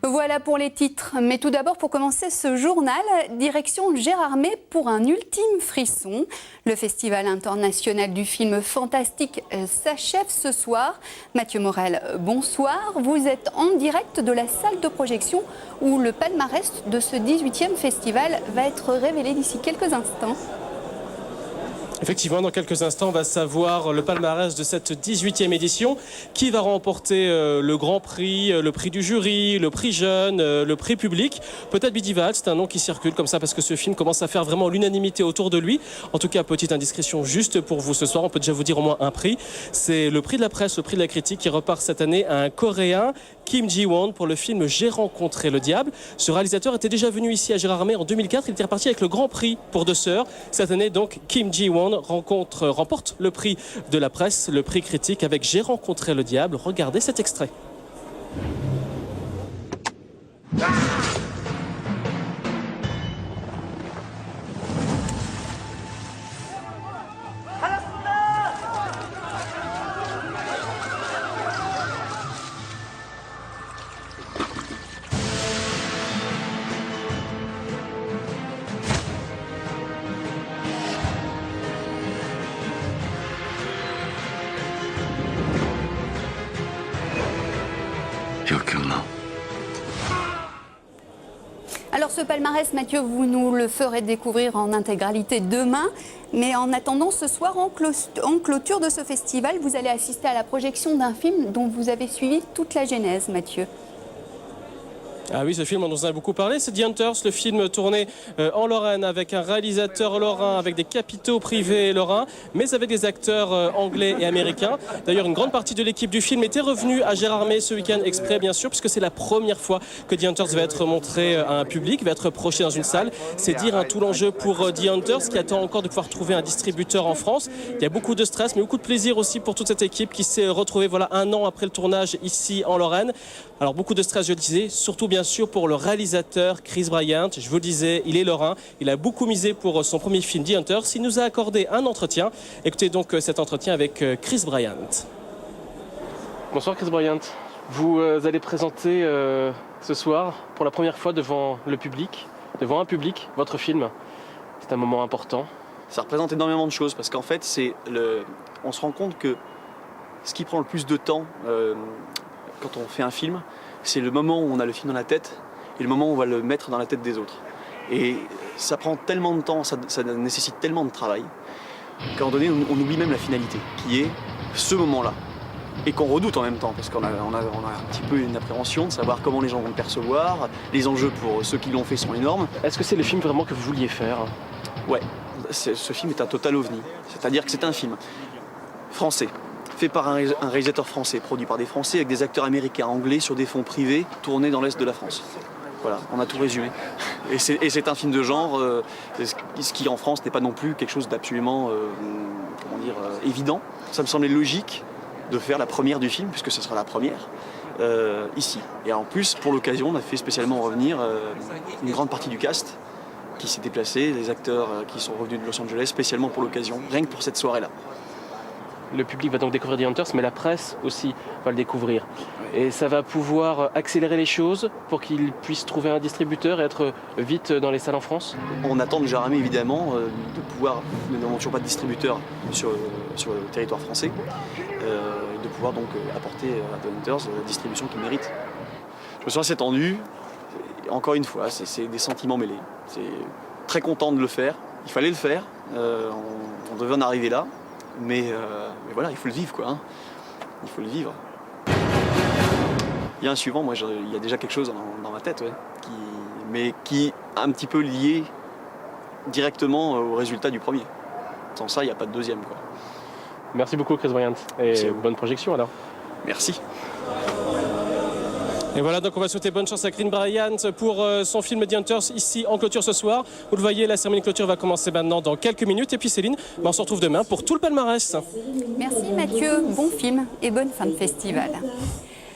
Voilà pour les titres. Mais tout d'abord, pour commencer ce journal, direction Gérardmer pour un ultime frisson. Le Festival international du film fantastique s'achève ce soir. Mathieu Morel, bonsoir. Vous êtes en direct de la salle de projection où le palmarès de ce 18e festival va être révélé d'ici quelques instants. Effectivement, dans quelques instants, on va savoir le palmarès de cette 18e édition. Qui va remporter le Grand Prix, le prix du jury, le prix jeune, le prix public. Peut-être Bidival, c'est un nom qui circule comme ça parce que ce film commence à faire vraiment l'unanimité autour de lui. En tout cas, petite indiscrétion juste pour vous ce soir, on peut déjà vous dire au moins un prix. C'est le prix de la presse, le prix de la critique qui repart cette année à un Coréen, Kim Ji-won, pour le film J'ai rencontré le diable. Ce réalisateur était déjà venu ici à Gérardmer en 2004. Il était reparti avec le Grand Prix pour Deux Sœurs. Cette année, donc, Kim Ji-won remporte le prix de la presse, le prix critique avec J'ai rencontré le diable. Regardez cet extrait. Alors ce palmarès, Mathieu, vous nous le ferez découvrir en intégralité demain. Mais en attendant, ce soir, en clôture de ce festival, vous allez assister à la projection d'un film dont vous avez suivi toute la genèse, Mathieu. Ah oui, ce film, on en a beaucoup parlé. C'est The Hunters, le film tourné en Lorraine avec un réalisateur lorrain, avec des capitaux privés lorrains, mais avec des acteurs anglais et américains. D'ailleurs, une grande partie de l'équipe du film était revenue à Gérardmer ce week-end exprès, bien sûr, puisque c'est la première fois que The Hunters va être montré à un public, va être projeté dans une salle. C'est dire tout l'enjeu pour The Hunters, qui attend encore de pouvoir trouver un distributeur en France. Il y a beaucoup de stress, mais beaucoup de plaisir aussi pour toute cette équipe qui s'est retrouvée voilà, un an après le tournage ici en Lorraine. Alors beaucoup de stress, je le disais, surtout bien sûr pour le réalisateur Chris Bryant. Je vous le disais, il est lorrain, il a beaucoup misé pour son premier film The Hunters. Il nous a accordé un entretien. Écoutez donc cet entretien avec Chris Bryant. Bonsoir Chris Bryant. Vous allez présenter ce soir pour la première fois devant le public, devant un public, votre film. C'est un moment important. Ça représente énormément de choses parce qu'en fait, on se rend compte que ce qui prend le plus de temps quand on fait un film, c'est le moment où on a le film dans la tête et le moment où on va le mettre dans la tête des autres. Et ça prend tellement de temps, ça nécessite tellement de travail qu'à un moment donné, on oublie même la finalité, qui est ce moment-là. Et qu'on redoute en même temps, parce qu'on a un petit peu une appréhension de savoir comment les gens vont le percevoir. Les enjeux pour ceux qui l'ont fait sont énormes. Est-ce que c'est le film vraiment que vous vouliez faire? Ouais, ce film est un total ovni. C'est-à-dire que c'est un film français, fait par un réalisateur français, produit par des Français avec des acteurs américains, anglais sur des fonds privés tournés dans l'Est de la France. Voilà, on a tout résumé. Et c'est un film de genre, ce qui en France n'est pas non plus quelque chose d'absolument évident. Ça me semblait logique de faire la première du film, puisque ce sera la première, ici. Et en plus, pour l'occasion, on a fait spécialement revenir une grande partie du cast qui s'est déplacé, les acteurs qui sont revenus de Los Angeles spécialement pour l'occasion, rien que pour cette soirée-là. Le public va donc découvrir The Hunters, mais la presse aussi va le découvrir. Et ça va pouvoir accélérer les choses pour qu'ils puissent trouver un distributeur et être vite dans les salles en France. On attend de Gérardmer évidemment de pouvoir, nous n'avons toujours pas de distributeur sur le territoire français, de pouvoir donc apporter à The Hunters la distribution qu'il mérite. Je me sens assez tendu, encore une fois, c'est des sentiments mêlés. C'est très content de le faire, il fallait le faire, on devait en arriver là. Mais voilà, il faut le vivre quoi, hein. Il faut le vivre. Il y a un suivant, moi il y a déjà quelque chose dans ma tête, ouais, qui est un petit peu lié directement au résultat du premier. Sans ça, il n'y a pas de deuxième quoi. Merci beaucoup Chris Bryant et bonne projection alors. Merci. Et voilà, donc on va souhaiter bonne chance à Chris Bryant pour son film The Hunters ici en clôture ce soir. Vous le voyez, la cérémonie de clôture va commencer maintenant dans quelques minutes. Et puis Céline, on se retrouve demain pour tout le palmarès. Merci Mathieu, bon film et bonne fin de festival.